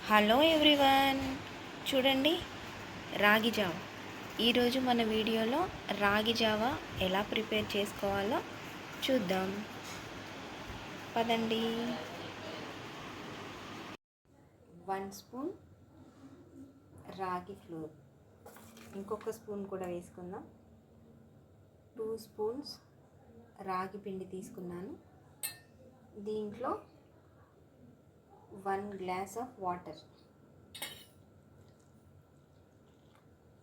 Hello everyone, చూడండి రాగి జావ. ఈరోజు మన వీడియోలో రాగి జావ ఎలా ప్రిపేర్ చేసుకోవాలో చూద్దాం పదండి. 1 స్పూన్ రాగి ఫ్లోర్, ఇంకొక స్పూన్ కూడా వేసుకుందాం. 2 స్పూన్స్ రాగి పిండి తీసుకున్నాను. దీంట్లో 1 గ్లాస్ ఆఫ్ వాటర్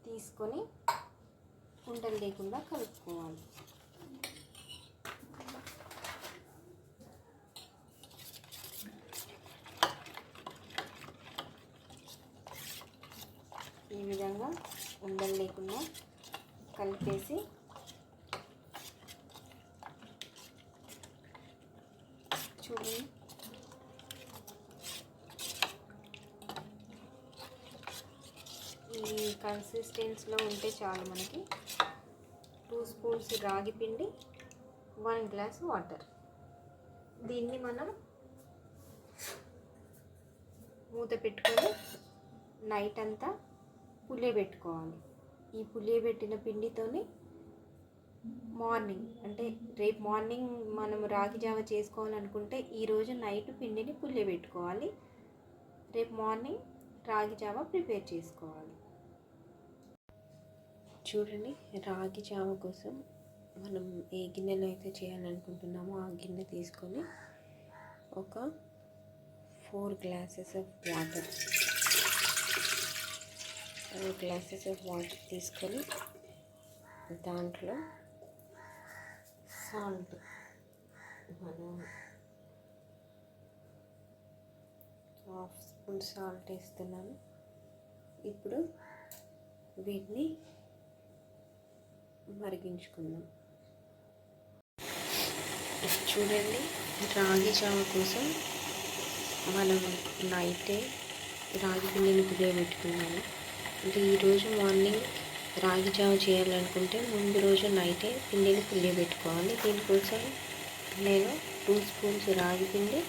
తీసుకొని ఉండలు లేకుండా కలుపుకోవాలి. ఈ విధంగా ఉండలు లేకుండా కలిపేసి చూడండి, ఈ కన్సిస్టెన్సీలో ఉంటే చాలు మనకి. 2 స్పూన్స్ రాగి పిండి, 1 గ్లాస్ వాటర్. దీన్ని మనం మూత పెట్టుకొని నైట్ అంతా పులియబెట్టుకోవాలి. ఈ పులియబెట్టిన పిండితోని మార్నింగ్, అంటే రేపు మార్నింగ్ మనం రాగి జావ చేసుకోవాలనుకుంటే ఈరోజు నైట్ పిండిని పులియబెట్టుకోవాలి. రేపు మార్నింగ్ రాగి జావ ప్రిపేర్ చేసుకోవాలి. చూడండి, రాగి జావ కోసం మనం ఏ గిన్నెలో అయితే చేయాలనుకుంటున్నామో ఆ గిన్నె తీసుకొని ఒక 4 glasses of water, 4 glasses of water తీసుకొని దాంట్లో సాల్ట్, మనం 1/2 స్పూన్ సాల్ట్ వేస్తున్నాను. ఇప్పుడు వీటిని మరిగించుకుందాం. చూడండి, రాగి జావ కోసం మనం నైటే రాగి పిండిని పులియబెట్టుకున్నాము. అంటే ఈరోజు మార్నింగ్ రాగి జావ చేయాలనుకుంటే ముందు రోజు నైటే పిండిని పులియబెట్టుకోవాలి. దీనికోసం నేను 2 స్పూన్స్ రాగి పిండి,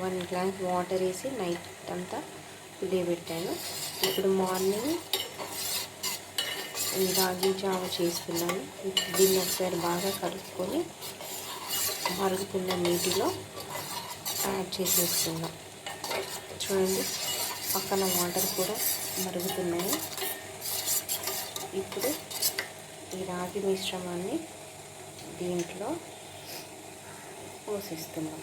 1 గ్లాస్ వాటర్ వేసి నైట్ అంతా పులియబెట్టాను. ఇప్పుడు మార్నింగ్ ఈ రాగి జావ చేసుకున్నాను. దీన్ని ఒకసారి బాగా కలుపుకొని మరుగుతున్న నీటిలో యాడ్ చేసేస్తున్నాం. చూడండి, పక్కన వాటర్ కూడా మరుగుతున్నాయి. ఇప్పుడు ఈ రాగి మిశ్రమాన్ని దీంట్లో పోసేస్తున్నాం.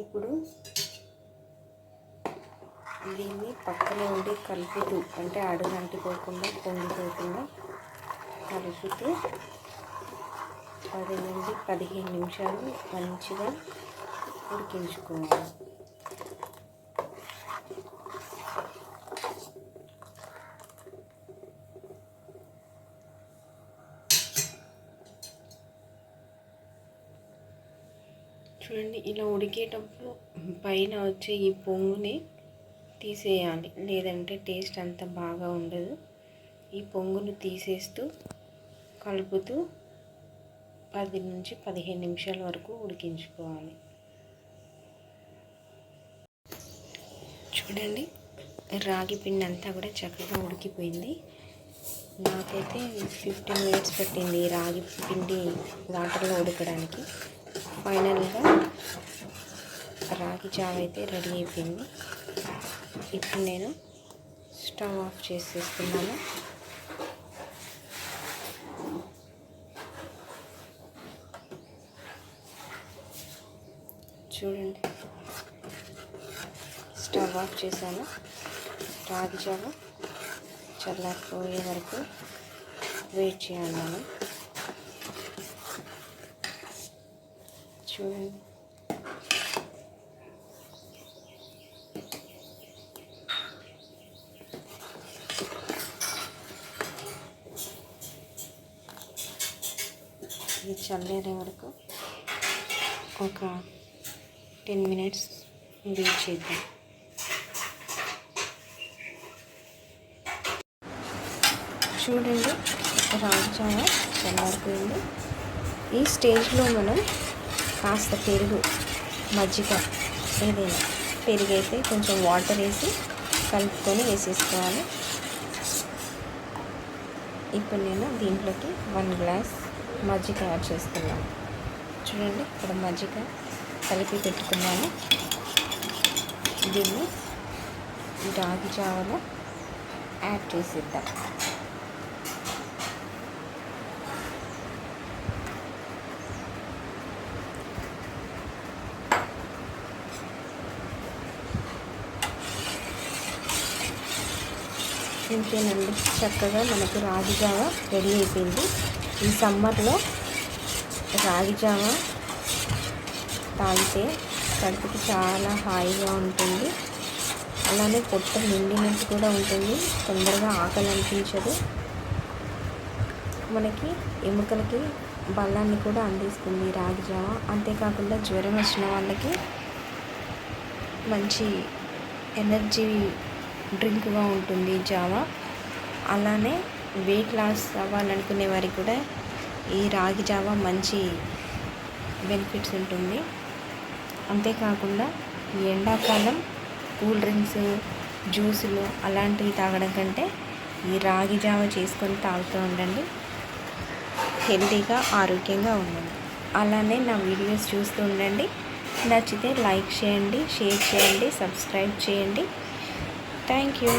ఇప్పుడు దీన్ని పక్కన ఉండి కలుపుతూ, అంటే అడుగు అంటిపోకుండా పొంగిపోకుండా కలుపుతూ 10 నుండి 15 నిమిషాలు మంచిగా ఉడికించుకోవాలి. చూడండి, ఇలా ఉడికేటప్పుడు పైన వచ్చే ఈ పొంగుని తీసేయాలి, లేదంటే టేస్ట్ అంత బాగా ఉండదు. ఈ పొంగును తీసేస్తూ కలుపుతూ 10 నుంచి 15 నిమిషాల వరకు ఉడికించుకోవాలి. చూడండి, రాగి పిండి అంతా కూడా చక్కగా ఉడికిపోయింది. నాకైతే 15 మినిట్స్ పట్టింది రాగి పిండి వాటర్లో ఉడకడానికి. ఫైనల్గా రాగి జావ అయితే రెడీ అయిపోయింది. ఇప్పుడు నేను స్టవ్ ఆఫ్ చేసేస్తున్నాను. చూడండి, స్టవ్ ఆఫ్ చేశాను. రాగి జావ చల్లారిపోయే వరకు వెయిట్ చేయాలి మనం. చూడండి, ఇది చల్లారే వరకు ఒక 10 మినిట్స్ వెయిట్ చేద్దాం. చూడండి, రాగి జావ చల్లారిపోయింది. ఈ స్టేజ్లో మనం కాస్త పెరుగు, మజ్జిగ ఏదైనా, పెరుగైతే కొంచెం వాటర్ వేసి కలుపుకొని వేసేసుకోవాలి. ఇప్పుడు నేను దీంట్లోకి 1 గ్లాస్ మజ్జిగ యాడ్ చేస్తున్నాను. చూడండి, ఇక్కడ మజ్జిగ కలిపి పెట్టుకున్నాను. దీన్ని రాగి జావలో యాడ్ చేసిద్దాం. ఇంతేనండి, చక్కగా మనకు రాగి జావ రెడీ అయిపోయింది. ఈ సమ్మర్లో రాగి జావ తాగితే కడుపుకి చాలా హాయిగా ఉంటుంది. అలానే పొట్ట నిండినట్టు కూడా ఉంటుంది. తొందరగా ఆకలి అనిపించదు. మనకి ఎముకలకి బలాన్ని కూడా అందిస్తుంది రాగి జావ. అంతేకాకుండా జ్వరం వచ్చిన వాళ్ళకి మంచి ఎనర్జీ డ్రింక్గా ఉంటుంది జావ. అలానే వెయిట్ లాస్ అవ్వాలనుకునే వారికి కూడా ఈ రాగి జావ మంచి బెనిఫిట్స్ ఉంటుంది. అంతేకాకుండా ఈ ఎండాకాలం కూల్ డ్రింక్స్, జ్యూసులు అలాంటివి తాగడం కంటే ఈ రాగి జావ చేసుకొని తాగుతూ ఉండండి. హెల్తీగా, ఆరోగ్యంగా ఉండండి. అలానే నా వీడియోస్ చూస్తూ ఉండండి. నచ్చితే లైక్ చేయండి, షేర్ చేయండి, సబ్స్క్రైబ్ చేయండి. Thank you.